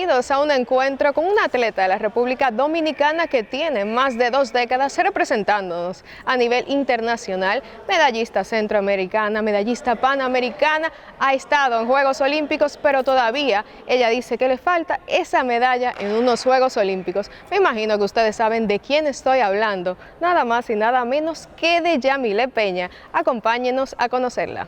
Bienvenidos a un encuentro con una atleta de la República Dominicana que tiene más de 2 décadas representándonos a nivel internacional, medallista centroamericana, medallista panamericana, ha estado en Juegos Olímpicos, pero todavía ella dice que le falta esa medalla en unos Juegos Olímpicos. Me imagino que ustedes saben de quién estoy hablando, nada más y nada menos que de Yamile Peña. Acompáñenos a conocerla.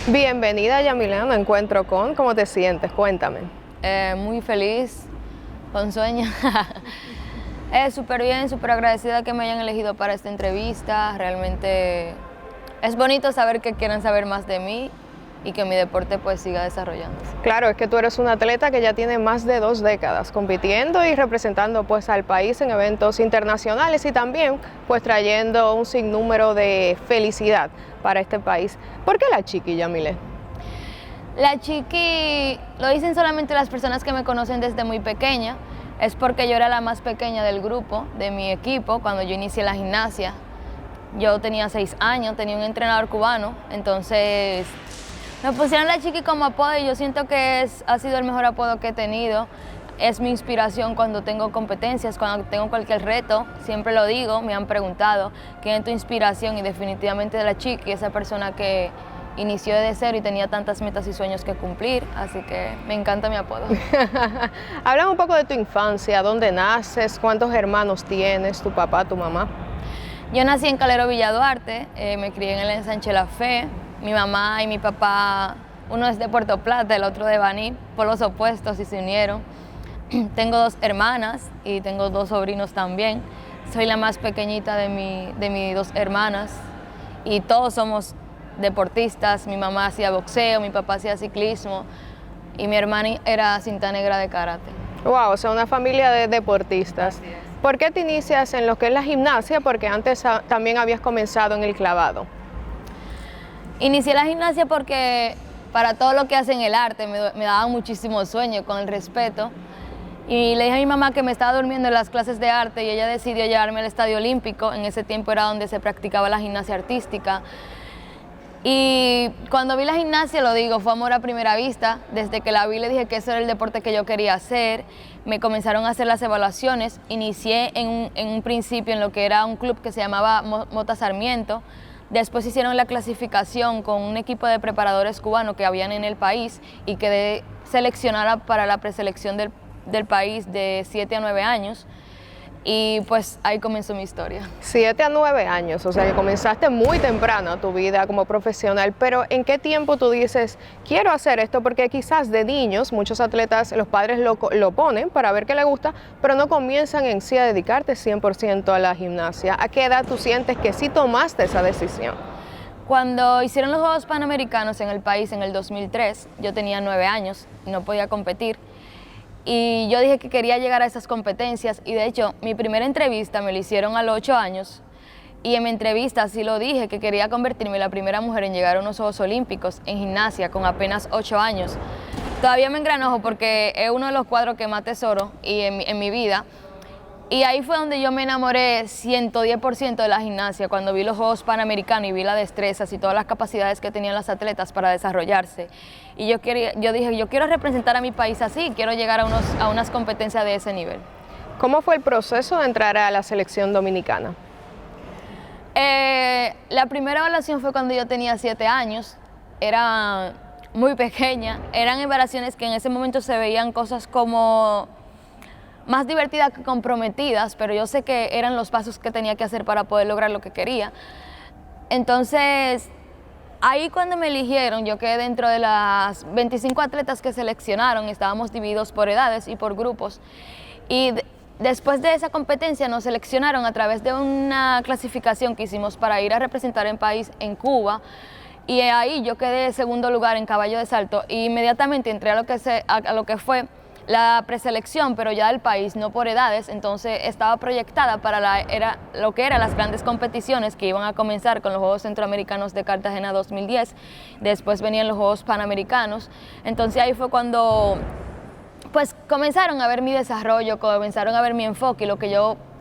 Bienvenida, Yamile, a un encuentro con. ¿Cómo te sientes? Cuéntame. Muy feliz, con sueño. Súper bien, súper agradecida que me hayan elegido para esta entrevista. Realmente es bonito saber que quieran saber más de mí y que mi deporte pues siga desarrollándose. Claro, es que tú eres una atleta que ya tiene más de 2 décadas compitiendo y representando pues al país en eventos internacionales y también pues trayendo un sinnúmero de felicidad para este país. ¿Por qué la Chiqui, Yamile? La Chiqui lo dicen solamente las personas que me conocen desde muy pequeña. Es porque yo era la más pequeña del grupo, de mi equipo, cuando yo inicié la gimnasia. Yo tenía 6 años, tenía un entrenador cubano, entonces me pusieron la Chiqui como apodo y yo siento que ha sido el mejor apodo que he tenido. Es mi inspiración cuando tengo competencias, cuando tengo cualquier reto, siempre lo digo, me han preguntado quién es tu inspiración y definitivamente de la Chiqui, esa persona que inició desde cero y tenía tantas metas y sueños que cumplir, así que me encanta mi apodo. Habla un poco de tu infancia, dónde naces, cuántos hermanos tienes, tu papá, tu mamá. Yo nací en Calero, Villa Duarte, me crié en el ensanche La Fe. Mi mamá y mi papá, uno es de Puerto Plata, el otro de Baní, por los opuestos y se unieron. Tengo 2 hermanas y tengo 2 sobrinos también. Soy la más pequeñita de mis 2 hermanas y todos somos deportistas. Mi mamá hacía boxeo, mi papá hacía ciclismo y mi hermana era cinta negra de karate. Wow, o sea, una familia de deportistas. Así es. ¿Por qué te inicias en lo que es la gimnasia? Porque antes también habías comenzado en el clavado. Inicié la gimnasia porque para todo lo que hace en el arte me daba muchísimo sueño, con el respeto. Y le dije a mi mamá que me estaba durmiendo en las clases de arte y ella decidió llevarme al Estadio Olímpico. En ese tiempo era donde se practicaba la gimnasia artística. Y cuando vi la gimnasia, lo digo, fue amor a primera vista. Desde que la vi le dije que ese era el deporte que yo quería hacer. Me comenzaron a hacer las evaluaciones. Inicié en un principio en lo que era un club que se llamaba Mota Sarmiento. Después hicieron la clasificación con un equipo de preparadores cubanos que habían en el país y quedé seleccionada para la preselección del país de 7 a 9 años. Y pues ahí comenzó mi historia. 7 a 9 años, o sea que comenzaste muy temprano tu vida como profesional, pero ¿en qué tiempo tú dices, quiero hacer esto? Porque quizás de niños, muchos atletas, los padres lo ponen para ver qué les gusta, pero no comienzan en sí a dedicarte 100% a la gimnasia. ¿A qué edad tú sientes que sí tomaste esa decisión? Cuando hicieron los Juegos Panamericanos en el país en el 2003, yo tenía 9 años y no podía competir. Y yo dije que quería llegar a esas competencias y de hecho mi primera entrevista me la hicieron a los 8 años y en mi entrevista sí lo dije, que quería convertirme en la primera mujer en llegar a unos Juegos Olímpicos en gimnasia con apenas 8 años. Todavía me engranojo porque es uno de los cuadros que más tesoro en mi vida. Y ahí fue donde yo me enamoré 110% de la gimnasia, cuando vi los Juegos Panamericanos y vi las destrezas y todas las capacidades que tenían las atletas para desarrollarse. Y yo dije, yo quiero representar a mi país así, quiero llegar a unas competencias de ese nivel. ¿Cómo fue el proceso de entrar a la selección dominicana? La primera evaluación fue cuando yo tenía 7 años, era muy pequeña, eran evaluaciones que en ese momento se veían cosas como más divertidas que comprometidas, pero yo sé que eran los pasos que tenía que hacer para poder lograr lo que quería. Entonces, ahí cuando me eligieron, yo quedé dentro de las 25 atletas que seleccionaron, estábamos divididos por edades y por grupos. Y después de esa competencia nos seleccionaron a través de una clasificación que hicimos para ir a representar el país en Cuba. Y ahí yo quedé en segundo lugar en caballo de salto e inmediatamente entré a lo que fue la preselección, pero ya del país, no por edades, entonces estaba proyectada para lo que eran las grandes competiciones que iban a comenzar con los Juegos Centroamericanos de Cartagena 2010, después venían los Juegos Panamericanos, entonces ahí fue cuando pues comenzaron a ver mi desarrollo, comenzaron a ver mi enfoque y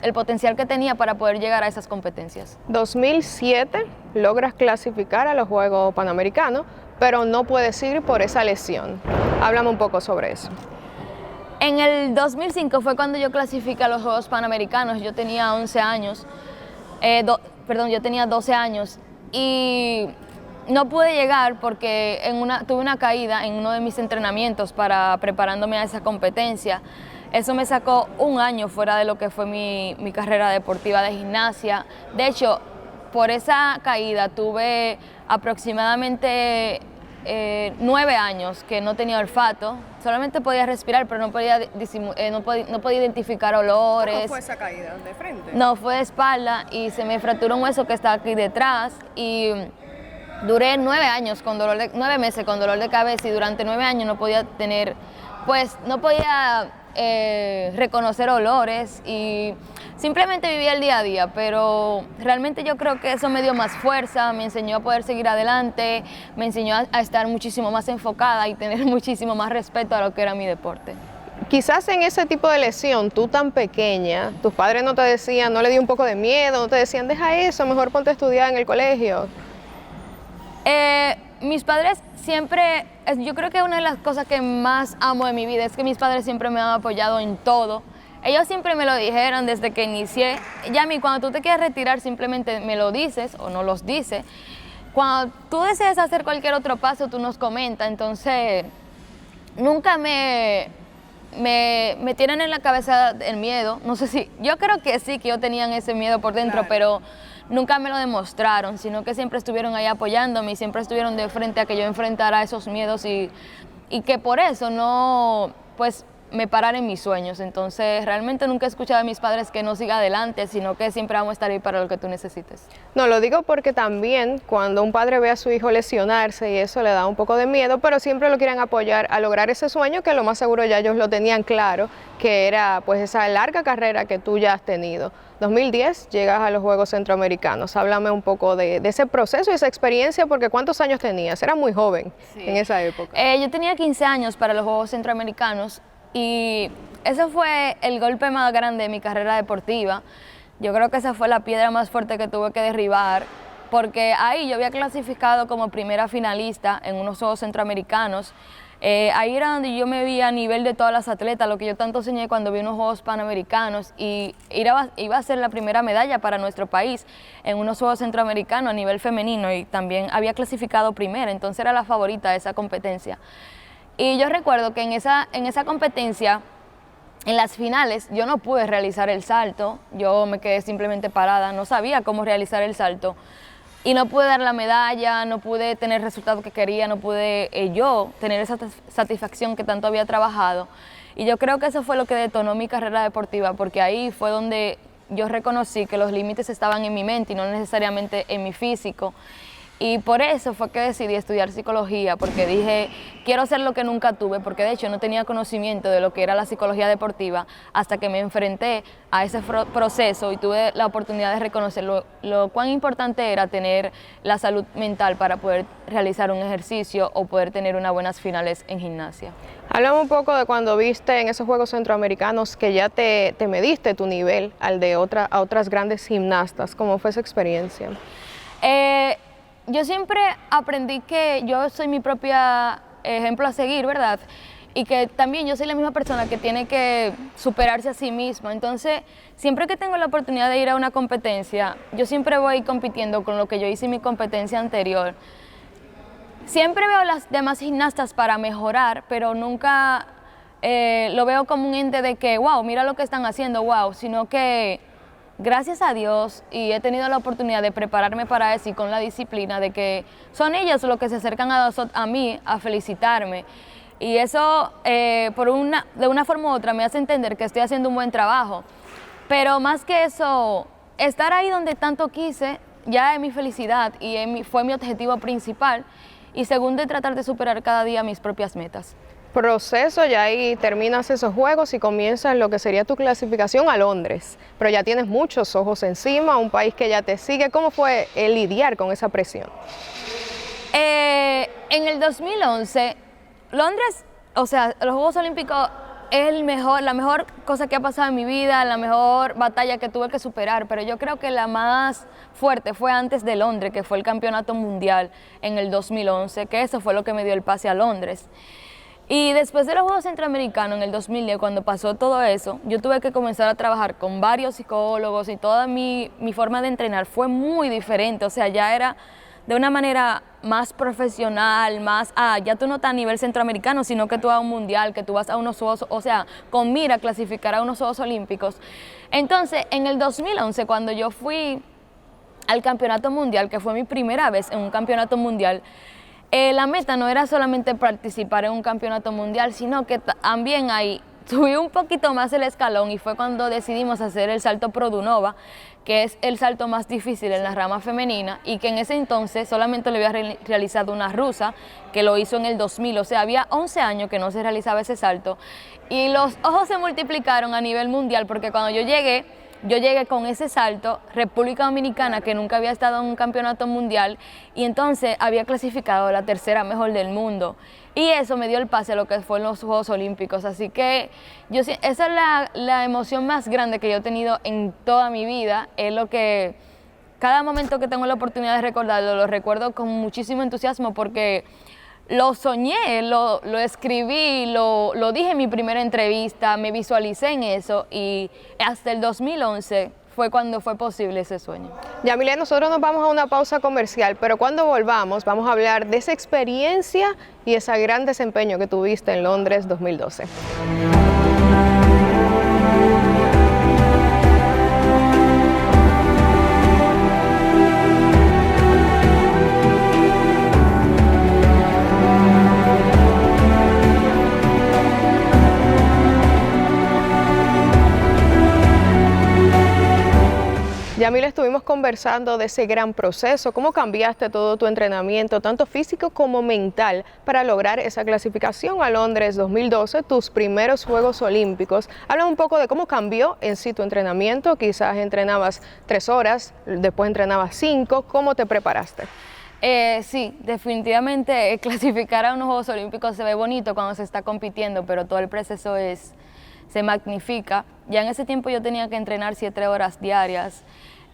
el potencial que tenía para poder llegar a esas competencias. 2007 logras clasificar a los Juegos Panamericanos, pero no puedes ir por esa lesión. Háblame un poco sobre eso. En el 2005 fue cuando yo clasifiqué a los Juegos Panamericanos, yo tenía 11 años, yo tenía 12 años y no pude llegar porque tuve una caída en uno de mis entrenamientos preparándome a esa competencia. Eso me sacó un año fuera de lo que fue mi carrera deportiva de gimnasia. De hecho, por esa caída tuve aproximadamente 9 años que no tenía olfato, solamente podía respirar, pero no podía identificar olores. ¿Cómo fue esa caída? ¿De frente? No, fue de espalda y se me fracturó un hueso que está aquí detrás y duré 9 años con 9 meses con dolor de cabeza y durante 9 años no podía reconocer olores y simplemente vivía el día a día, pero realmente yo creo que eso me dio más fuerza, me enseñó a poder seguir adelante, me enseñó a estar muchísimo más enfocada y tener muchísimo más respeto a lo que era mi deporte. Quizás en ese tipo de lesión, tú tan pequeña, tus padres no te decían, no le dio un poco de miedo, no te decían, deja eso, mejor ponte a estudiar en el colegio. Mis padres siempre, yo creo que una de las cosas que más amo de mi vida es que mis padres siempre me han apoyado en todo. Ellos siempre me lo dijeron desde que inicié. Yami, cuando tú te quieres retirar simplemente me lo dices o no los dices. Cuando tú deseas hacer cualquier otro paso, tú nos comentas. Entonces, nunca me tienen en la cabeza el miedo. No sé si, yo creo que sí, que yo tenían ese miedo por dentro, claro, pero nunca me lo demostraron, sino que siempre estuvieron ahí apoyándome y siempre estuvieron de frente a que yo enfrentara esos miedos y que por eso no, pues, me parara en mis sueños. Entonces, realmente nunca he escuchado a mis padres que no siga adelante, sino que siempre vamos a estar ahí para lo que tú necesites. No, lo digo porque también cuando un padre ve a su hijo lesionarse y eso le da un poco de miedo, pero siempre lo quieren apoyar a lograr ese sueño que lo más seguro ya ellos lo tenían claro, que era pues esa larga carrera que tú ya has tenido. 2010 llegas a los Juegos Centroamericanos. Háblame un poco de ese proceso y esa experiencia, porque ¿cuántos años tenías? Era muy joven en esa época. Yo tenía 15 años para los Juegos Centroamericanos y ese fue el golpe más grande de mi carrera deportiva. Yo creo que esa fue la piedra más fuerte que tuve que derribar, porque ahí yo había clasificado como primera finalista en unos Juegos Centroamericanos. Ahí era donde yo me vi a nivel de todas las atletas, lo que yo tanto soñé cuando vi unos Juegos Panamericanos, y iba a ser la primera medalla para nuestro país en unos Juegos Centroamericanos a nivel femenino, y también había clasificado primera, entonces era la favorita de esa competencia. Y yo recuerdo que en esa competencia, en las finales, yo no pude realizar el salto, yo me quedé simplemente parada, no sabía cómo realizar el salto. Y no pude dar la medalla, no pude tener el resultado que quería, no pude yo tener esa satisfacción que tanto había trabajado. Y yo creo que eso fue lo que detonó mi carrera deportiva, porque ahí fue donde yo reconocí que los límites estaban en mi mente y no necesariamente en mi físico. Y por eso fue que decidí estudiar psicología, porque dije, quiero hacer lo que nunca tuve, porque de hecho no tenía conocimiento de lo que era la psicología deportiva hasta que me enfrenté a ese proceso y tuve la oportunidad de reconocer lo cuán importante era tener la salud mental para poder realizar un ejercicio o poder tener unas buenas finales en gimnasia. Háblame un poco de cuando viste en esos Juegos Centroamericanos que ya te mediste tu nivel al de otras grandes gimnastas. ¿Cómo fue esa experiencia? Yo siempre aprendí que yo soy mi propia ejemplo a seguir, ¿verdad? Y que también yo soy la misma persona que tiene que superarse a sí misma. Entonces, siempre que tengo la oportunidad de ir a una competencia, yo siempre voy compitiendo con lo que yo hice en mi competencia anterior. Siempre veo a las demás gimnastas para mejorar, pero nunca lo veo como un ente de que, wow, mira lo que están haciendo, wow, sino que gracias a Dios, y he tenido la oportunidad de prepararme para eso y con la disciplina de que son ellos los que se acercan a mí a felicitarme. Y eso, de una forma u otra, me hace entender que estoy haciendo un buen trabajo. Pero más que eso, estar ahí donde tanto quise ya es mi felicidad y fue mi objetivo principal. Y segundo, tratar de superar cada día mis propias metas. proceso, ya ahí terminas esos juegos y comienzas lo que sería tu clasificación a Londres, pero ya tienes muchos ojos encima, un país que ya te sigue. ¿Cómo fue el lidiar con esa presión? En el 2011, Londres, o sea, los Juegos Olímpicos es la mejor cosa que ha pasado en mi vida, la mejor batalla que tuve que superar, pero yo creo que la más fuerte fue antes de Londres, que fue el Campeonato Mundial en el 2011, que eso fue lo que me dio el pase a Londres. Y después de los Juegos Centroamericanos en el 2010, cuando pasó todo eso, yo tuve que comenzar a trabajar con varios psicólogos y toda mi forma de entrenar fue muy diferente, o sea, ya era de una manera más profesional, ya tú no estás a nivel centroamericano, sino que tú vas a un mundial, que tú vas a unos Juegos, o sea, con mira a clasificar a unos Juegos Olímpicos. Entonces, en el 2011, cuando yo fui al Campeonato Mundial, que fue mi primera vez en un Campeonato Mundial, la meta no era solamente participar en un campeonato mundial, sino que también ahí subí un poquito más el escalón y fue cuando decidimos hacer el salto Produnova, que es el salto más difícil en la rama femenina y que en ese entonces solamente lo había realizado una rusa que lo hizo en el 2000, o sea, había 11 años que no se realizaba ese salto y los ojos se multiplicaron a nivel mundial porque cuando yo llegué con ese salto, República Dominicana, que nunca había estado en un campeonato mundial, y entonces había clasificado la tercera mejor del mundo. Y eso me dio el pase a lo que fueron los Juegos Olímpicos. Así que esa es la emoción más grande que yo he tenido en toda mi vida. Es lo que cada momento que tengo la oportunidad de recordarlo, lo recuerdo con muchísimo entusiasmo porque lo soñé, lo escribí, lo dije en mi primera entrevista, me visualicé en eso y hasta el 2011 fue cuando fue posible ese sueño. Yamile, nosotros nos vamos a una pausa comercial, pero cuando volvamos vamos a hablar de esa experiencia y ese gran desempeño que tuviste en Londres 2012. Yamile, estuvimos conversando de ese gran proceso, cómo cambiaste todo tu entrenamiento, tanto físico como mental, para lograr esa clasificación a Londres 2012, tus primeros Juegos Olímpicos. Habla un poco de cómo cambió en sí tu entrenamiento, quizás entrenabas 3 horas, después entrenabas 5, ¿cómo te preparaste? Sí, definitivamente clasificar a unos Juegos Olímpicos se ve bonito cuando se está compitiendo, pero todo el proceso se magnifica. Ya en ese tiempo yo tenía que entrenar 7 horas diarias.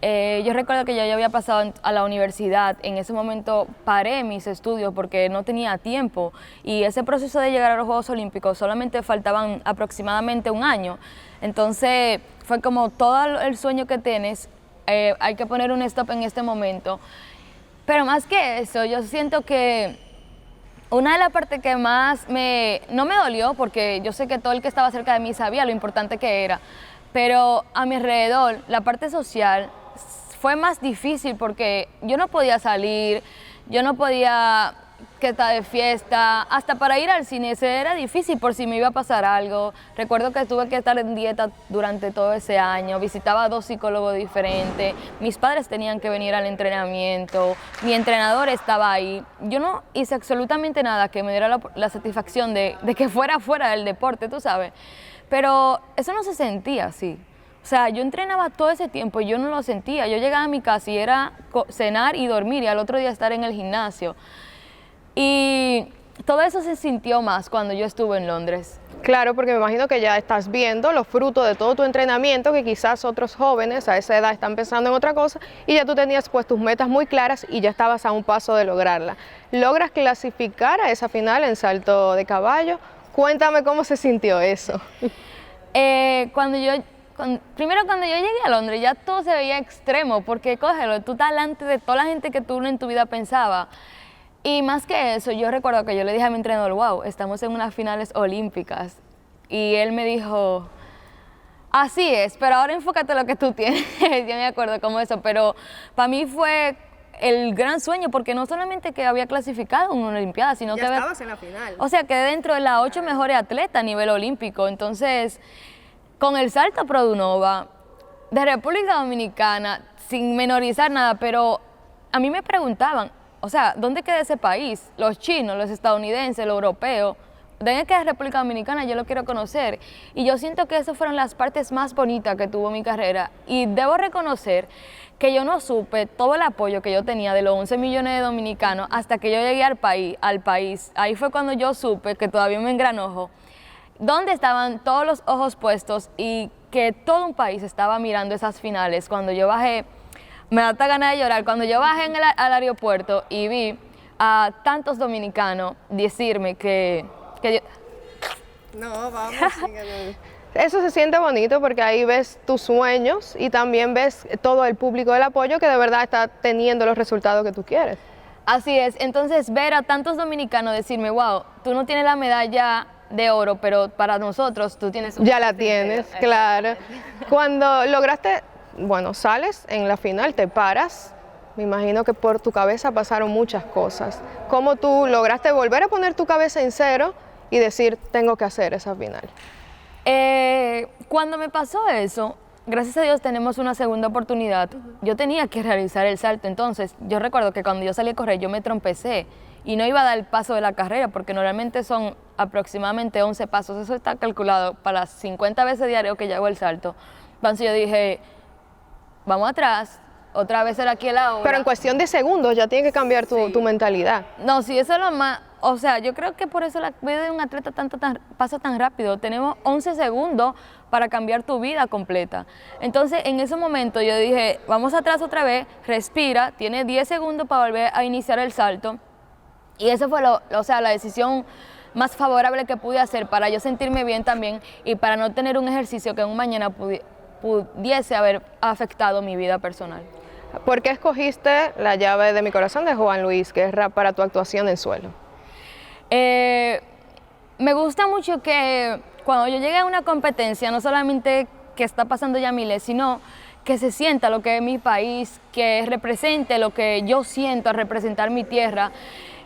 Yo recuerdo que ya había pasado a la universidad, en ese momento paré mis estudios porque no tenía tiempo y ese proceso de llegar a los Juegos Olímpicos solamente faltaban aproximadamente 1 año. Entonces fue como todo el sueño que tienes, hay que poner un stop en este momento. Pero más que eso, yo siento que una de las partes que más no me dolió, porque yo sé que todo el que estaba cerca de mí sabía lo importante que era, pero a mi alrededor, la parte social fue más difícil porque yo no podía salir, yo no podía estar de fiesta, hasta para ir al cine era difícil por si me iba a pasar algo. Recuerdo que tuve que estar en dieta durante todo ese año, visitaba a 2 psicólogos diferentes, mis padres tenían que venir al entrenamiento, mi entrenador estaba ahí. Yo no hice absolutamente nada que me diera la satisfacción de que fuera del deporte, tú sabes, pero eso no se sentía así. O sea, yo entrenaba todo ese tiempo y yo no lo sentía. Yo llegaba a mi casa y era cenar y dormir y al otro día estar en el gimnasio. Y todo eso se sintió más cuando yo estuve en Londres. Claro, porque me imagino que ya estás viendo los frutos de todo tu entrenamiento, que quizás otros jóvenes a esa edad están pensando en otra cosa y ya tú tenías pues tus metas muy claras y ya estabas a un paso de lograrla. ¿Logras clasificar a esa final en salto de caballo? Cuéntame cómo se sintió eso. Primero cuando yo llegué a Londres ya todo se veía extremo, porque cógelo, tú estás delante de toda la gente que tú en tu vida pensaba. Y más que eso, yo recuerdo que yo le dije a mi entrenador, wow, estamos en unas finales olímpicas. Y él me dijo, así es, pero ahora enfócate en lo que tú tienes. Yo me acuerdo como eso, pero para mí fue el gran sueño, porque no solamente que había clasificado en una olimpiada, sino ya que estabas en la final. O sea, quedé dentro de las 8 mejores atletas a nivel olímpico. Entonces, con el salto Produnova de República Dominicana, sin menorizar nada, pero a mí me preguntaban, o sea, ¿dónde queda ese país? Los chinos, los estadounidenses, los europeos, tenga que ir a República Dominicana, yo lo quiero conocer. Y yo siento que esas fueron las partes más bonitas que tuvo mi carrera. Y debo reconocer que yo no supe todo el apoyo que yo tenía de los 11 millones de dominicanos hasta que yo llegué al país. Ahí fue cuando yo supe, que todavía me engranojo, dónde estaban todos los ojos puestos y que todo un país estaba mirando esas finales. Cuando yo bajé, me da hasta ganas de llorar, cuando yo bajé al aeropuerto y vi a tantos dominicanos decirme que yo... No, vamos, eso se siente bonito porque ahí ves tus sueños y también ves todo el público del apoyo que de verdad está teniendo los resultados que tú quieres. Así es, entonces ver a tantos dominicanos decirme, wow, tú no tienes la medalla de oro, pero para nosotros tú tienes un... Ya la tienes, claro. Cuando lograste, bueno, sales en la final, te paras, me imagino que por tu cabeza pasaron muchas cosas. ¿Cómo tú lograste volver a poner tu cabeza en cero y decir, tengo que hacer esa final? Cuando me pasó eso, gracias a Dios tenemos una segunda oportunidad. Yo tenía que realizar el salto, entonces yo recuerdo que cuando yo salí a correr yo me trompecé y no iba a dar el paso de la carrera porque normalmente son aproximadamente 11 pasos, eso está calculado para las 50 veces diario que yo hago el salto. Entonces yo dije, vamos atrás, otra vez era aquí la hora. Pero en cuestión de segundos ya tiene que cambiar tu mentalidad. No, sí, eso es lo más... O sea, yo creo que por eso la vida de un atleta pasa tan rápido. Tenemos 11 segundos para cambiar tu vida completa. Entonces, en ese momento yo dije, vamos atrás otra vez, respira, tiene 10 segundos para volver a iniciar el salto. Y esa fue la decisión más favorable que pude hacer para yo sentirme bien también y para no tener un ejercicio que un mañana pudiese haber afectado mi vida personal. ¿Por qué escogiste La llave de mi corazón de Juan Luis Guerra para tu actuación en suelo? Me gusta mucho que cuando yo llegue a una competencia, no solamente que está pasando Yamile, sino que se sienta lo que es mi país, que represente lo que yo siento al representar mi tierra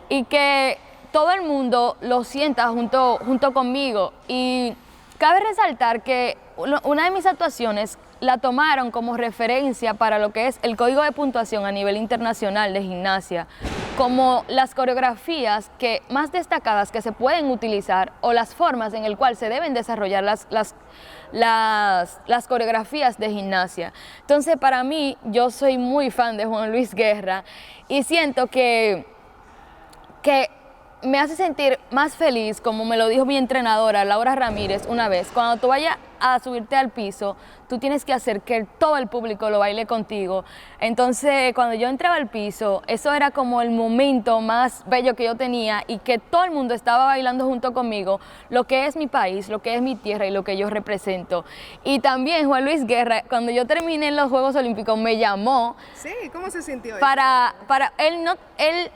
y que todo el mundo lo sienta junto conmigo. Y cabe resaltar que una de mis actuaciones la tomaron como referencia para lo que es el código de puntuación a nivel internacional de gimnasia, como las coreografías más destacadas que se pueden utilizar o las formas en las cuales se deben desarrollar las coreografías de gimnasia. Entonces, para mí, yo soy muy fan de Juan Luis Guerra y siento que me hace sentir más feliz, como me lo dijo mi entrenadora Laura Ramírez una vez, cuando tú vayas a subirte al piso, tú tienes que hacer que todo el público lo baile contigo. Entonces, cuando yo entraba al piso, eso era como el momento más bello que yo tenía y que todo el mundo estaba bailando junto conmigo, lo que es mi país, lo que es mi tierra y lo que yo represento. Y también Juan Luis Guerra, cuando yo terminé en los Juegos Olímpicos, me llamó. Sí, ¿cómo se sintió eso? Él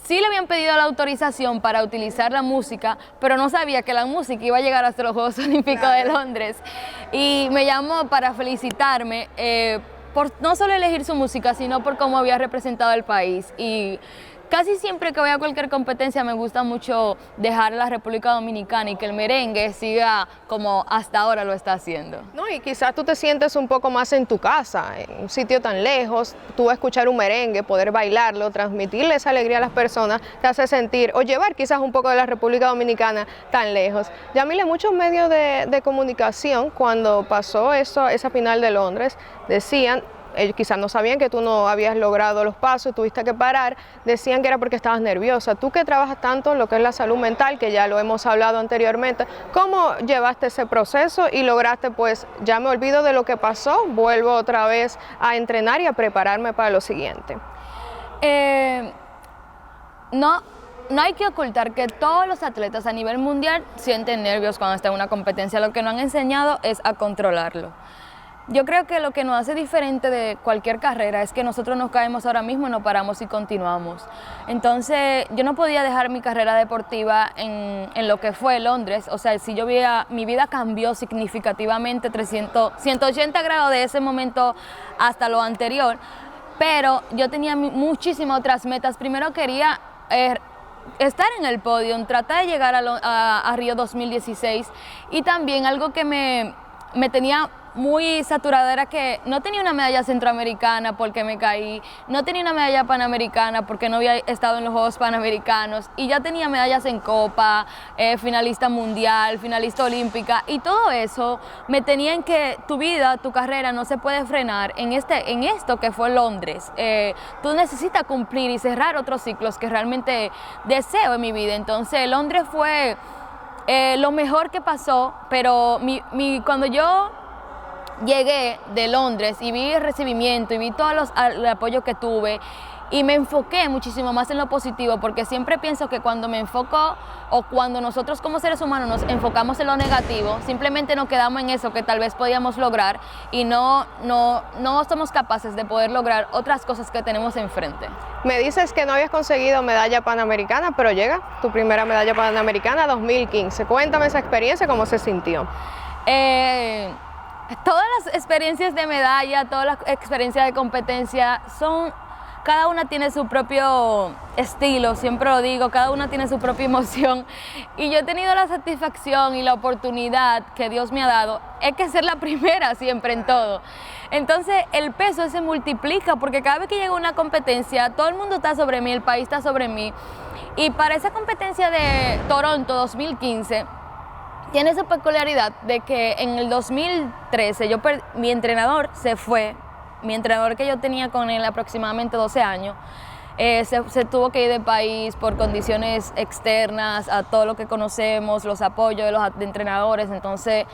sí le habían pedido la autorización para utilizar la música, pero no sabía que la música iba a llegar hasta los Juegos Olímpicos de Londres. Y me llamó para felicitarme por no solo elegir su música, sino por cómo había representado el país. Y casi siempre que voy a cualquier competencia me gusta mucho dejar a la República Dominicana y que el merengue siga como hasta ahora lo está haciendo. No, y quizás tú te sientes un poco más en tu casa, en un sitio tan lejos, tú escuchar un merengue, poder bailarlo, transmitirle esa alegría a las personas, te hace sentir, o llevar quizás un poco de la República Dominicana tan lejos. Yamile, muchos medios de comunicación, cuando pasó esa final de Londres, decían, ellos quizás no sabían que tú no habías logrado los pasos, tuviste que parar, decían que era porque estabas nerviosa. Tú que trabajas tanto en lo que es la salud mental, que ya lo hemos hablado anteriormente, ¿cómo llevaste ese proceso y lograste, pues, ya me olvido de lo que pasó, vuelvo otra vez a entrenar y a prepararme para lo siguiente? No hay que ocultar que todos los atletas a nivel mundial sienten nervios cuando están en una competencia. Lo que nos han enseñado es a controlarlo. Yo creo que lo que nos hace diferente de cualquier carrera es que nosotros nos caemos ahora mismo y nos paramos y continuamos. Entonces, yo no podía dejar mi carrera deportiva en lo que fue Londres. O sea, si yo veía, mi vida cambió significativamente 180 grados de ese momento hasta lo anterior, pero yo tenía muchísimas otras metas. Primero quería estar en el podio, tratar de llegar a Río 2016 y también algo que me me tenía muy saturada era que no tenía una medalla centroamericana porque me caí, no tenía una medalla panamericana porque no había estado en los Juegos Panamericanos y ya tenía medallas en Copa, finalista mundial, finalista olímpica y todo eso me tenía en que tu vida, tu carrera no se puede frenar en esto que fue Londres. Tú necesitas cumplir y cerrar otros ciclos que realmente deseo en mi vida. Entonces Londres fue lo mejor que pasó, pero cuando yo llegué de Londres y vi el recibimiento y vi todo el apoyo que tuve y me enfoqué muchísimo más en lo positivo, porque siempre pienso que cuando me enfoco o cuando nosotros como seres humanos nos enfocamos en lo negativo, simplemente nos quedamos en eso que tal vez podíamos lograr y no somos capaces de poder lograr otras cosas que tenemos enfrente. Me dices que no habías conseguido medalla panamericana, pero llega tu primera medalla panamericana 2015. Cuéntame esa experiencia, ¿cómo se sintió? Todas las experiencias de medalla, todas las experiencias de competencia cada una tiene su propio estilo, siempre lo digo, cada una tiene su propia emoción y yo he tenido la satisfacción y la oportunidad que Dios me ha dado, es que ser la primera siempre en todo. Entonces el peso se multiplica porque cada vez que llega una competencia, todo el mundo está sobre mí, el país está sobre mí y para esa competencia de Toronto 2015, tiene esa peculiaridad de que en el 2013 mi entrenador se fue, mi entrenador que yo tenía con él aproximadamente 12 años, se tuvo que ir del país por condiciones externas a todo lo que conocemos, los apoyos de los entrenadores. Entonces,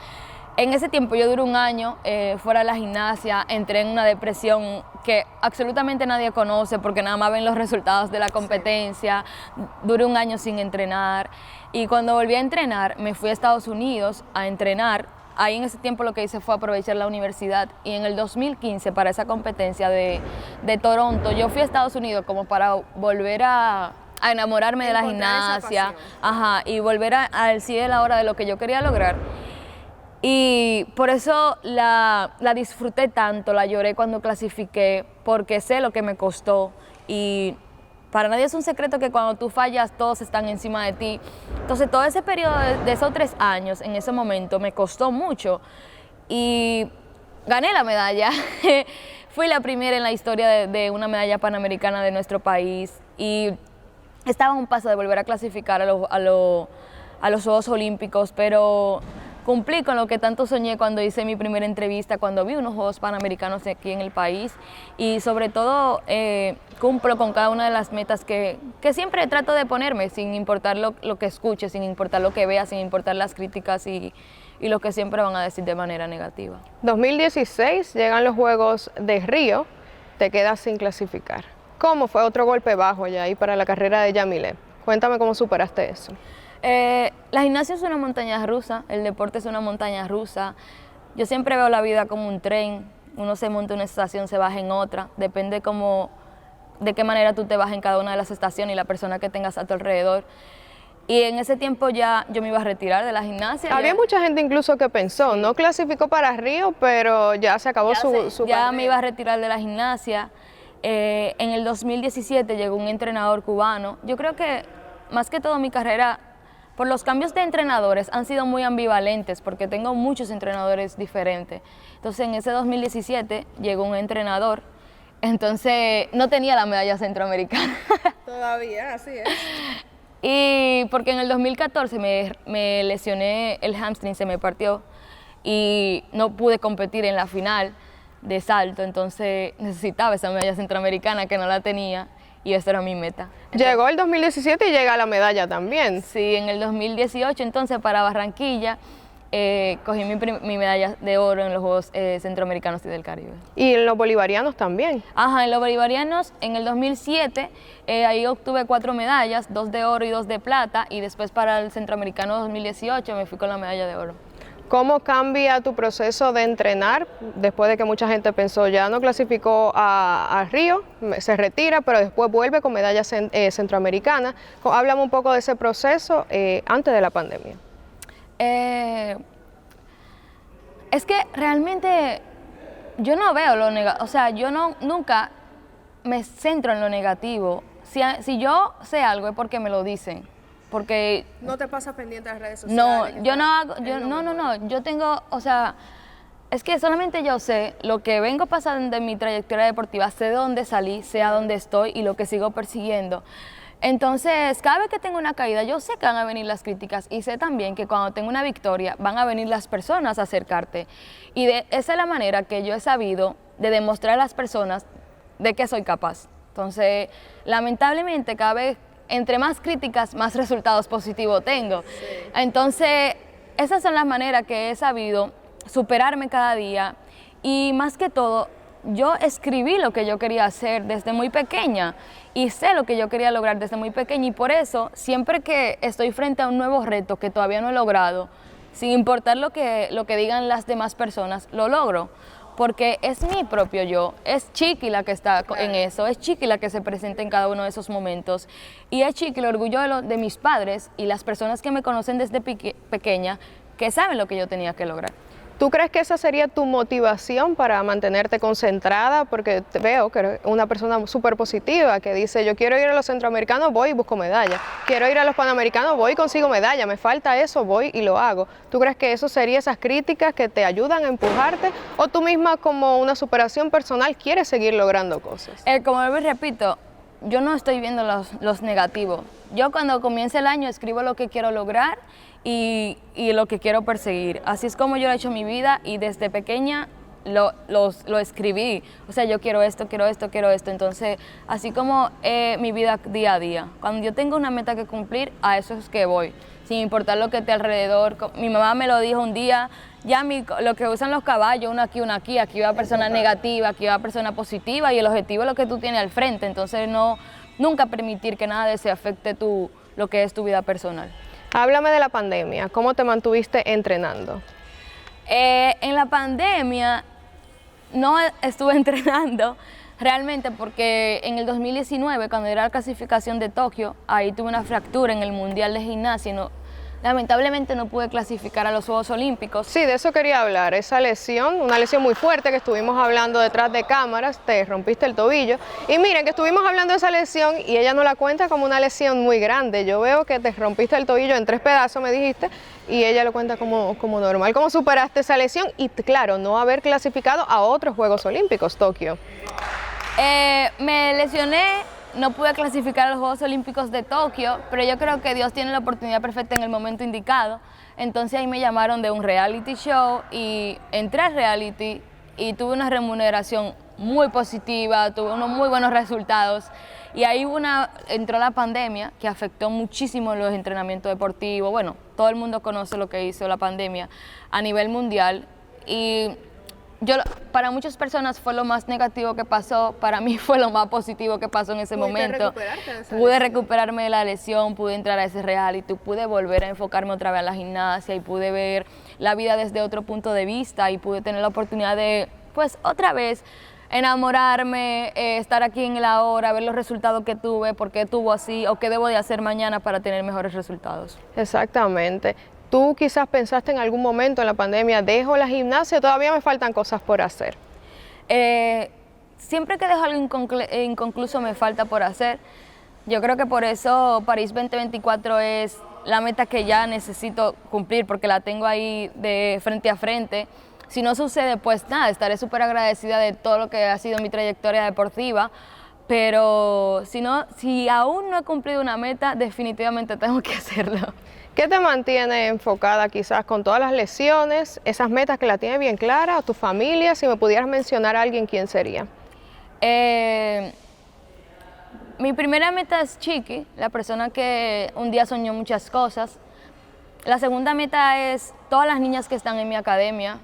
en ese tiempo yo duré un año fuera de la gimnasia, entré en una depresión que absolutamente nadie conoce porque nada más ven los resultados de la competencia, duré un año sin entrenar y cuando volví a entrenar me fui a Estados Unidos a entrenar. Ahí en ese tiempo lo que hice fue aprovechar la universidad y en el 2015 para esa competencia de Toronto yo fui a Estados Unidos como para volver a enamorarme de la gimnasia, y volver al sí de la hora de lo que yo quería lograr. Y por eso la disfruté tanto, la lloré cuando clasifiqué, porque sé lo que me costó y para nadie es un secreto que cuando tú fallas todos están encima de ti. Entonces todo ese periodo de esos 3 años, en ese momento me costó mucho y gané la medalla. Fui la primera en la historia de una medalla panamericana de nuestro país y estaba a un paso de volver a clasificar a los Juegos Olímpicos, pero cumplí con lo que tanto soñé cuando hice mi primera entrevista, cuando vi unos Juegos Panamericanos aquí en el país y sobre todo cumplo con cada una de las metas que siempre trato de ponerme, sin importar lo que escuche, sin importar lo que vea, sin importar las críticas y lo que siempre van a decir de manera negativa. 2016 llegan los Juegos de Río, te quedas sin clasificar. ¿Cómo fue otro golpe bajo ya ahí para la carrera de Yamile? Cuéntame cómo superaste eso. La gimnasia es una montaña rusa, el deporte es una montaña rusa. Yo siempre veo la vida como un tren, uno se monta en una estación, se baja en otra, depende de qué manera tú te bajas en cada una de las estaciones y la persona que tengas a tu alrededor. Y en ese tiempo ya yo me iba a retirar de la gimnasia. Había mucha gente incluso que pensó, no clasificó para Río, pero ya se acabó su Ya carrera. me iba a retirar de la gimnasia. En el 2017 llegó un entrenador cubano. Yo creo que más que todo mi carrera, por los cambios de entrenadores, han sido muy ambivalentes porque tengo muchos entrenadores diferentes. Entonces en ese 2017 llegó un entrenador, entonces no tenía la medalla centroamericana. Todavía, así es. Y porque en el 2014 me lesioné el hamstring, se me partió y no pude competir en la final de salto, entonces necesitaba esa medalla centroamericana que no la tenía y esa era mi meta. Entonces, llegó el 2017 y llega la medalla también. Sí, en el 2018 entonces para Barranquilla cogí mi medalla de oro en los Juegos Centroamericanos y del Caribe. Y en los bolivarianos también. En los bolivarianos en el 2007 ahí obtuve 4 medallas, 2 de oro y 2 de plata y después para el Centroamericano 2018 me fui con la medalla de oro. ¿Cómo cambia tu proceso de entrenar después de que mucha gente pensó ya no clasificó a Río, se retira, pero después vuelve con medalla centroamericana? Háblame un poco de ese proceso antes de la pandemia. Es que realmente yo no veo lo negativo, o sea, yo nunca me centro en lo negativo. Si yo sé algo es porque me lo dicen. Porque ¿no te pasas pendiente de las redes sociales? No, yo no hago, no, yo tengo, o sea, Es que solamente yo sé lo que vengo pasando en mi trayectoria deportiva, sé de dónde salí, sé a dónde estoy y lo que sigo persiguiendo. Entonces, cada vez que tengo una caída, yo sé que van a venir las críticas y sé también que cuando tengo una victoria, van a venir las personas a acercarte. Y esa es la manera que yo he sabido de demostrar a las personas de que soy capaz. Entonces, lamentablemente, cada vez, entre más críticas, más resultados positivos tengo. Sí. Entonces, esas son las maneras que he sabido superarme cada día y más que todo, yo escribí lo que yo quería hacer desde muy pequeña y sé lo que yo quería lograr desde muy pequeña y por eso siempre que estoy frente a un nuevo reto que todavía no he logrado, sin importar lo que digan las demás personas, lo logro. Porque es mi propio yo, es Chiqui la que está en eso, es Chiqui la que se presenta en cada uno de esos momentos y es Chiqui el orgullo de mis padres y las personas que me conocen desde pequeña que saben lo que yo tenía que lograr. ¿Tú crees que esa sería tu motivación para mantenerte concentrada? Porque te veo que eres una persona súper positiva, que dice, yo quiero ir a los centroamericanos, voy y busco medalla. Quiero ir a los panamericanos, voy y consigo medalla. Me falta eso, voy y lo hago. ¿Tú crees que eso sería esas críticas que te ayudan a empujarte? ¿O tú misma como una superación personal quieres seguir logrando cosas? Como les repito, yo no estoy viendo los negativos. Yo cuando comience el año escribo lo que quiero lograr y lo que quiero perseguir. Así es como yo he hecho mi vida y desde pequeña lo escribí. O sea, yo quiero esto, quiero esto, quiero esto. Entonces, así como mi vida día a día. Cuando yo tengo una meta que cumplir, a eso es que voy. Sin importar lo que esté alrededor. Mi mamá me lo dijo un día, ya lo que usan los caballos, uno aquí va persona negativa, aquí va persona positiva y el objetivo es lo que tú tienes al frente. Entonces, nunca permitir que nada de eso afecte lo que es tu vida personal. Háblame de la pandemia, ¿cómo te mantuviste entrenando? En la pandemia no estuve entrenando realmente porque en el 2019, cuando era la clasificación de Tokio, ahí tuve una fractura en el Mundial de Gimnasia lamentablemente no pude clasificar a los Juegos Olímpicos. Sí, de eso quería hablar, esa lesión, una lesión muy fuerte que estuvimos hablando detrás de cámaras, te rompiste el tobillo. Y miren que estuvimos hablando de esa lesión y ella no la cuenta como una lesión muy grande. Yo veo que te rompiste el tobillo en 3 pedazos, me dijiste, y ella lo cuenta como normal. ¿Cómo superaste esa lesión? Y claro, no haber clasificado a otros Juegos Olímpicos, Tokio. Me lesioné. No pude clasificar a los Juegos Olímpicos de Tokio, pero yo creo que Dios tiene la oportunidad perfecta en el momento indicado. Entonces ahí me llamaron de un reality show y entré al reality y tuve una remuneración muy positiva, tuve unos muy buenos resultados. Y ahí entró la pandemia que afectó muchísimo los entrenamientos deportivos. Bueno, todo el mundo conoce lo que hizo la pandemia a nivel mundial y para muchas personas fue lo más negativo que pasó, para mí fue lo más positivo que pasó en ese momento. Pude recuperarme de la lesión, pude entrar a ese reality, pude volver a enfocarme otra vez a la gimnasia y pude ver la vida desde otro punto de vista y pude tener la oportunidad de, pues, otra vez enamorarme, estar aquí en el ahora, ver los resultados que tuve, por qué tuvo así o qué debo de hacer mañana para tener mejores resultados. Exactamente. ¿Tú quizás pensaste en algún momento en la pandemia, dejo la gimnasia, todavía me faltan cosas por hacer? Siempre que dejo algo inconcluso me falta por hacer. Yo creo que por eso París 2024 es la meta que ya necesito cumplir porque la tengo ahí de frente a frente. Si no sucede, pues nada, estaré súper agradecida de todo lo que ha sido mi trayectoria deportiva. Pero si aún no he cumplido una meta, definitivamente tengo que hacerlo. ¿Qué te mantiene enfocada quizás con todas las lesiones, esas metas que la tienes bien claras, a tu familia? Si me pudieras mencionar a alguien, ¿quién sería? Mi primera meta es Chiqui, la persona que un día soñó muchas cosas. La segunda meta es todas las niñas que están en mi academia.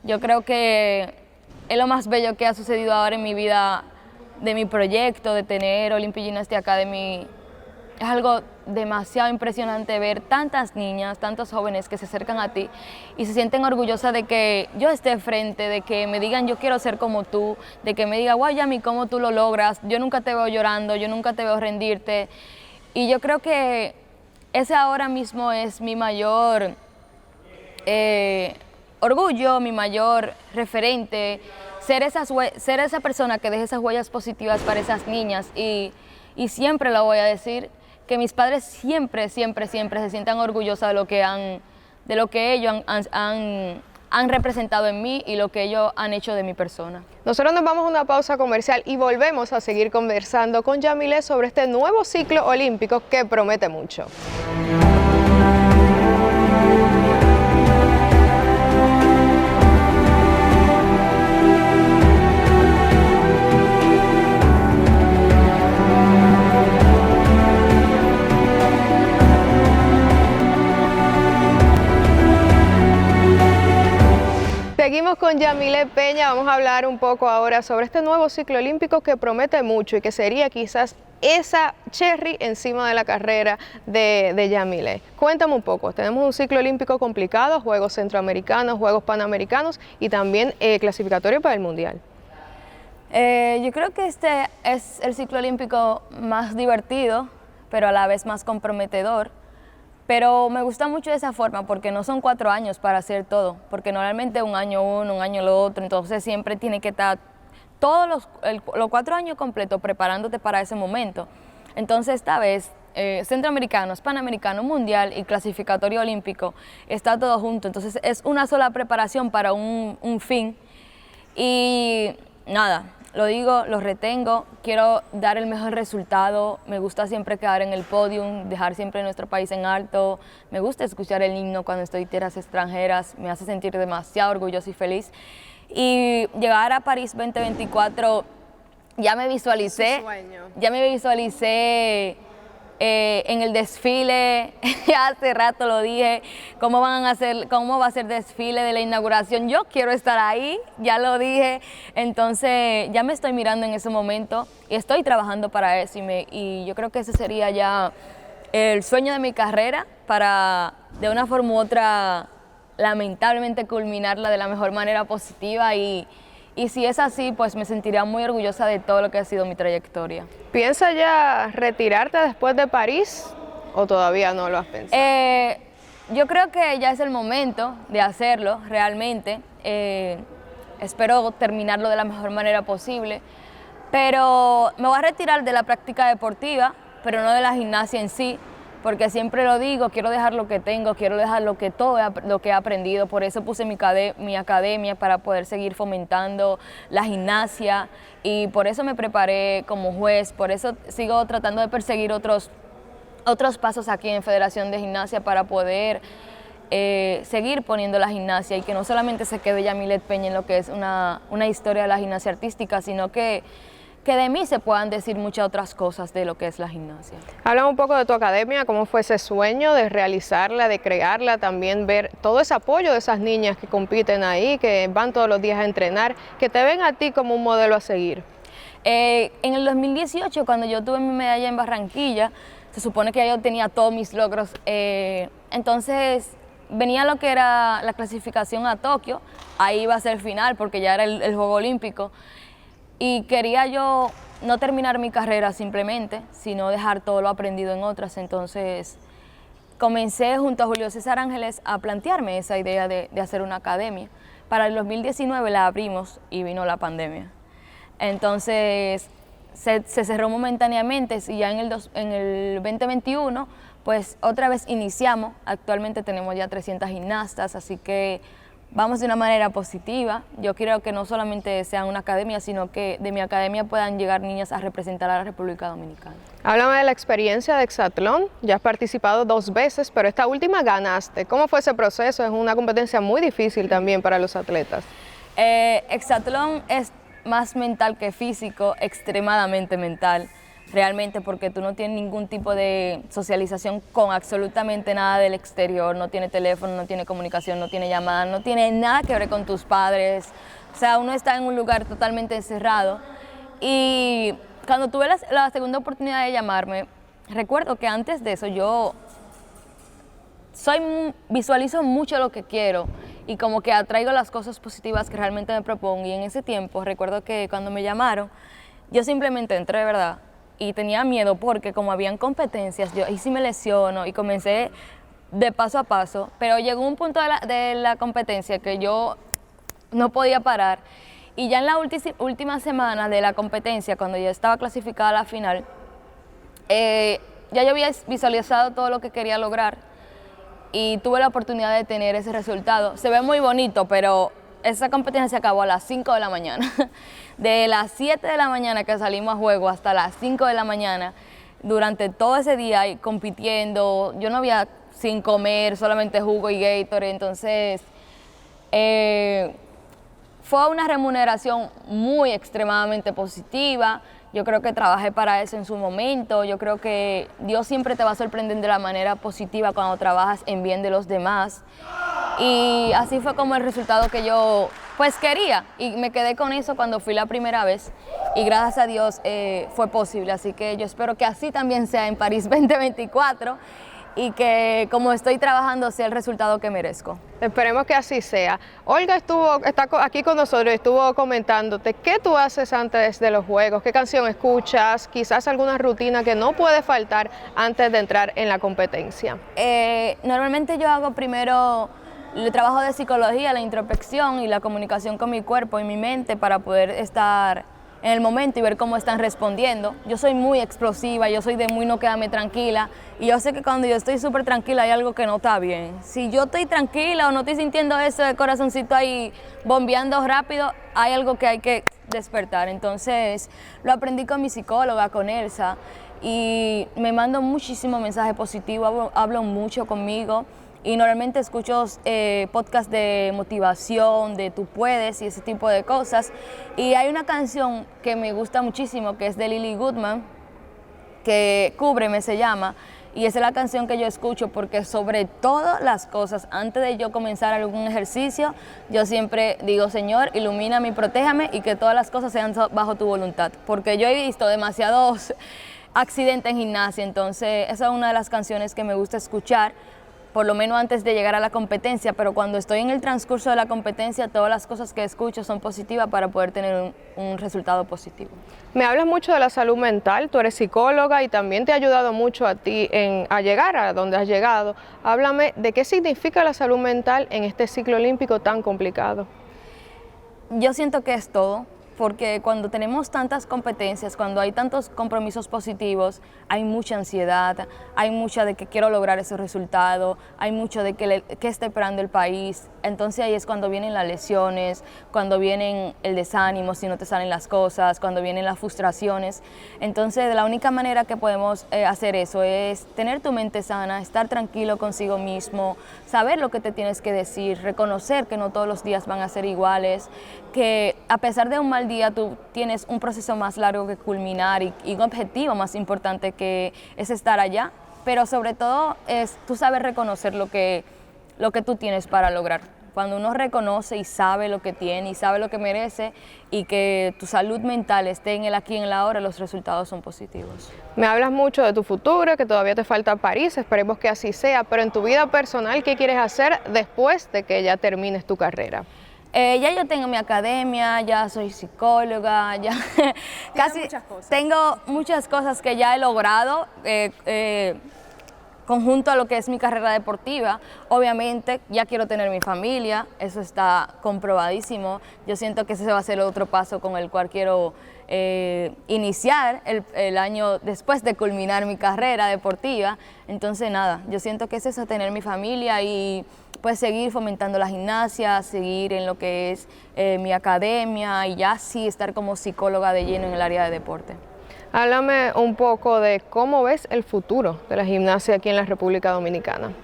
Yo creo que es lo más bello que ha sucedido ahora en mi vida de mi proyecto, de tener Olympic Gymnastics Academy. Es algo demasiado impresionante ver tantas niñas, tantos jóvenes que se acercan a ti y se sienten orgullosas de que yo esté frente, de que me digan yo quiero ser como tú, de que me digan guau Yami, ¿cómo tú lo logras? Yo nunca te veo llorando, yo nunca te veo rendirte. Y yo creo que ese ahora mismo es mi mayor orgullo, mi mayor referente, ser esa persona que deje esas huellas positivas para esas niñas y siempre lo voy a decir, que mis padres siempre se sientan orgullosos de lo que ellos han han representado en mí y lo que ellos han hecho de mi persona. Nosotros nos vamos a una pausa comercial y volvemos a seguir conversando con Yamile sobre este nuevo ciclo olímpico que promete mucho. Seguimos con Yamile Peña, vamos a hablar un poco ahora sobre este nuevo ciclo olímpico que promete mucho y que sería quizás esa cherry encima de la carrera de Yamile. Cuéntame un poco, tenemos un ciclo olímpico complicado, Juegos Centroamericanos, Juegos Panamericanos y también clasificatorio para el Mundial. Yo creo que este es el ciclo olímpico más divertido, pero a la vez más comprometedor. Pero me gusta mucho de esa forma porque no son 4 años para hacer todo, porque normalmente un año uno, un año lo otro, entonces siempre tiene que estar todos los 4 años completos preparándote para ese momento. Entonces esta vez, Centroamericanos, Panamericano, Mundial y Clasificatorio Olímpico, está todo junto, entonces es una sola preparación para un fin y nada. Lo digo, lo retengo, quiero dar el mejor resultado, me gusta siempre quedar en el podium, dejar siempre nuestro país en alto, me gusta escuchar el himno cuando estoy en tierras extranjeras, me hace sentir demasiado orgullosa y feliz. Y llegar a París 2024, ya me visualicé en el desfile, ya hace rato lo dije, cómo va a ser el desfile de la inauguración. Yo quiero estar ahí, ya lo dije, entonces ya me estoy mirando en ese momento y estoy trabajando para eso y yo creo que ese sería ya el sueño de mi carrera para de una forma u otra lamentablemente culminarla de la mejor manera positiva y si es así, pues me sentiría muy orgullosa de todo lo que ha sido mi trayectoria. ¿Piensas ya retirarte después de París o todavía no lo has pensado? Yo creo que ya es el momento de hacerlo realmente. Espero terminarlo de la mejor manera posible, pero me voy a retirar de la práctica deportiva, pero no de la gimnasia en sí, porque siempre lo digo, quiero dejar lo que tengo, quiero dejar todo lo que he aprendido, por eso puse mi academia para poder seguir fomentando la gimnasia y por eso me preparé como juez, por eso sigo tratando de perseguir otros pasos aquí en Federación de Gimnasia para poder seguir poniendo la gimnasia y que no solamente se quede Yamile Peña en lo que es una historia de la gimnasia artística, sino que de mí se puedan decir muchas otras cosas de lo que es la gimnasia. Háblame un poco de tu academia, cómo fue ese sueño de realizarla, de crearla, también ver todo ese apoyo de esas niñas que compiten ahí, que van todos los días a entrenar, que te ven a ti como un modelo a seguir. En el 2018, cuando yo tuve mi medalla en Barranquilla, se supone que yo tenía todos mis logros, entonces venía lo que era la clasificación a Tokio, ahí iba a ser el final porque ya era el Juego Olímpico. Y quería yo no terminar mi carrera simplemente, sino dejar todo lo aprendido en otras. Entonces comencé junto a Julio César Ángeles a plantearme esa idea de hacer una academia. Para el 2019 la abrimos y vino la pandemia. Entonces se cerró momentáneamente y ya en el 2021 pues otra vez iniciamos. Actualmente tenemos ya 300 gimnastas, así que vamos de una manera positiva. Yo quiero que no solamente sea una academia, sino que de mi academia puedan llegar niñas a representar a la República Dominicana. Háblame de la experiencia de hexatlón. Ya has participado 2 veces, pero esta última ganaste. ¿Cómo fue ese proceso? Es una competencia muy difícil también para los atletas. Hexatlón es más mental que físico, extremadamente mental. Realmente porque tú no tienes ningún tipo de socialización con absolutamente nada del exterior, no tiene teléfono, no tiene comunicación, no tiene llamada, no tiene nada que ver con tus padres, o sea, uno está en un lugar totalmente encerrado y cuando tuve la segunda oportunidad de llamarme, recuerdo que antes de eso yo visualizo mucho lo que quiero y como que atraigo las cosas positivas que realmente me propongo y en ese tiempo recuerdo que cuando me llamaron, yo simplemente entré de verdad. Y tenía miedo porque como habían competencias, yo ahí sí me lesiono y comencé de paso a paso, pero llegó un punto de la competencia que yo no podía parar y ya en la última semana de la competencia, cuando ya estaba clasificada a la final, ya yo había visualizado todo lo que quería lograr y tuve la oportunidad de tener ese resultado. Se ve muy bonito, pero esa competencia se acabó a las 5 de la mañana. De las 7 de la mañana que salimos a juego hasta las 5 de la mañana, durante todo ese día compitiendo, yo no había sin comer, solamente jugo y Gatorade, entonces fue una remuneración muy extremadamente positiva. Yo creo que trabajé para eso en su momento. Yo creo que Dios siempre te va a sorprender de la manera positiva cuando trabajas en bien de los demás. Y así fue como el resultado que yo pues quería. Y me quedé con eso cuando fui la primera vez. Y gracias a Dios fue posible. Así que yo espero que así también sea en París 2024. Y que como estoy trabajando sea el resultado que merezco. Esperemos que así sea. Olga está aquí con nosotros y estuvo comentándote qué tú haces antes de los juegos, qué canción escuchas, quizás alguna rutina que no puede faltar antes de entrar en la competencia. Normalmente yo hago primero el trabajo de psicología, la introspección y la comunicación con mi cuerpo y mi mente para poder estar en el momento y ver cómo están respondiendo. Yo soy muy explosiva, yo soy de muy no quedarme tranquila y yo sé que cuando yo estoy súper tranquila hay algo que no está bien. Si yo estoy tranquila o no estoy sintiendo ese corazoncito ahí bombeando rápido, hay algo que hay que despertar. Entonces lo aprendí con mi psicóloga, con Elsa, y me mando muchísimo mensaje positivo, hablo mucho conmigo. Y normalmente escucho podcasts de motivación, de tú puedes y ese tipo de cosas. Y hay una canción que me gusta muchísimo, que es de Lily Goodman, que Cúbreme se llama. Y esa es la canción que yo escucho porque sobre todas las cosas, antes de yo comenzar algún ejercicio, yo siempre digo, Señor, ilumíname y protéjame y que todas las cosas sean bajo tu voluntad. Porque yo he visto demasiados accidentes en gimnasia, entonces esa es una de las canciones que me gusta escuchar, por lo menos antes de llegar a la competencia, pero cuando estoy en el transcurso de la competencia, todas las cosas que escucho son positivas para poder tener un resultado positivo. Me hablas mucho de la salud mental, tú eres psicóloga y también te ha ayudado mucho a ti a llegar a donde has llegado. Háblame de qué significa la salud mental en este ciclo olímpico tan complicado. Yo siento que es todo. Porque cuando tenemos tantas competencias, cuando hay tantos compromisos positivos, hay mucha ansiedad, hay mucha de que quiero lograr ese resultado, hay mucho de que está esperando el país. Entonces ahí es cuando vienen las lesiones, cuando vienen el desánimo, si no te salen las cosas, cuando vienen las frustraciones. Entonces la única manera que podemos hacer eso es tener tu mente sana, estar tranquilo consigo mismo, saber lo que te tienes que decir, reconocer que no todos los días van a ser iguales, que a pesar de un mal día tú tienes un proceso más largo que culminar y un objetivo más importante que es estar allá, pero sobre todo es tú sabes reconocer lo que tú tienes para lograr. Cuando uno reconoce y sabe lo que tiene y sabe lo que merece y que tu salud mental esté en el aquí y en la ahora, los resultados son positivos. Me hablas mucho de tu futuro, que todavía te falta París, esperemos que así sea, pero en tu vida personal, ¿qué quieres hacer después de que ya termines tu carrera? Ya yo tengo mi academia, ya soy psicóloga, ya casi tengo muchas cosas que ya he logrado conjunto a lo que es mi carrera deportiva. Obviamente ya quiero tener mi familia, eso está comprobadísimo. Yo siento que ese va a ser otro paso con el cual quiero iniciar el año después de culminar mi carrera deportiva. Entonces nada, yo siento que es eso, tener mi familia y pues seguir fomentando la gimnasia, seguir en lo que es mi academia y ya sí estar como psicóloga de lleno en el área de deporte. Háblame un poco de cómo ves el futuro de la gimnasia aquí en la República Dominicana.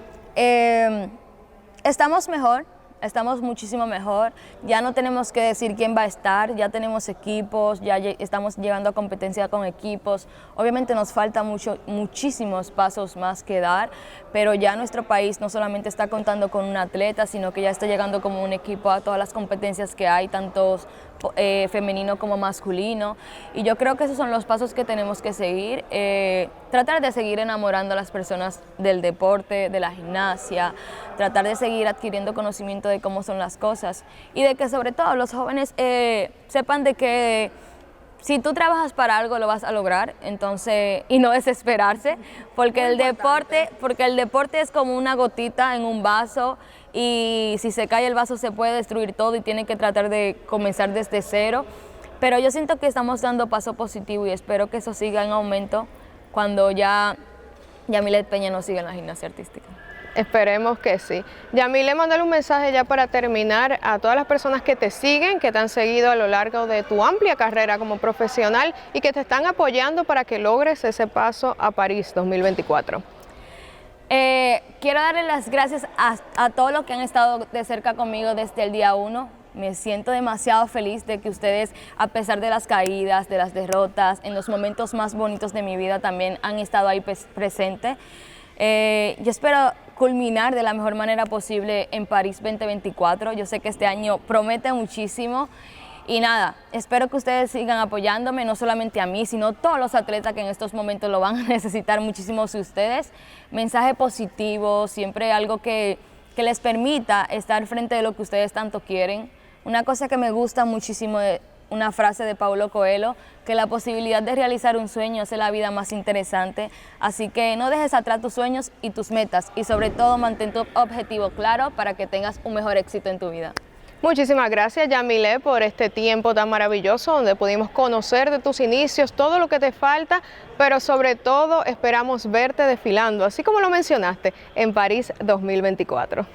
Estamos mejor. Estamos muchísimo mejor, ya no tenemos que decir quién va a estar, ya tenemos equipos, ya estamos llegando a competencia con equipos. Obviamente nos falta muchísimos pasos más que dar, pero ya nuestro país no solamente está contando con un atleta, sino que ya está llegando como un equipo a todas las competencias que hay, tanto femenino como masculino. Y yo creo que esos son los pasos que tenemos que seguir. Tratar de seguir enamorando a las personas del deporte, de la gimnasia, tratar de seguir adquiriendo conocimiento de cómo son las cosas y de que sobre todo los jóvenes sepan de que si tú trabajas para algo lo vas a lograr, entonces, y no desesperarse, porque el deporte es como una gotita en un vaso y si se cae el vaso se puede destruir todo y tiene que tratar de comenzar desde cero. Pero yo siento que estamos dando paso positivo y espero que eso siga en aumento cuando ya Yamilet Peña no siga en la gimnasia artística. Esperemos que sí. Yamile, mandale un mensaje ya para terminar a todas las personas que te siguen, que te han seguido a lo largo de tu amplia carrera como profesional y que te están apoyando para que logres ese paso a París 2024. Quiero darle las gracias a todos los que han estado de cerca conmigo desde el día 1. Me siento demasiado feliz de que ustedes, a pesar de las caídas, de las derrotas, en los momentos más bonitos de mi vida también han estado ahí presentes. Yo espero culminar de la mejor manera posible en París 2024. Yo sé que este año promete muchísimo y nada, espero que ustedes sigan apoyándome, no solamente a mí, sino todos los atletas que en estos momentos lo van a necesitar muchísimos de ustedes. Mensaje positivo, siempre algo que les permita estar frente de lo que ustedes tanto quieren. Una cosa que me gusta muchísimo de una frase de Paulo Coelho, que la posibilidad de realizar un sueño hace la vida más interesante, así que no dejes atrás tus sueños y tus metas y sobre todo mantén tu objetivo claro para que tengas un mejor éxito en tu vida. Muchísimas gracias, Yamile, por este tiempo tan maravilloso donde pudimos conocer de tus inicios, todo lo que te falta, pero sobre todo esperamos verte desfilando, así como lo mencionaste, en París 2024.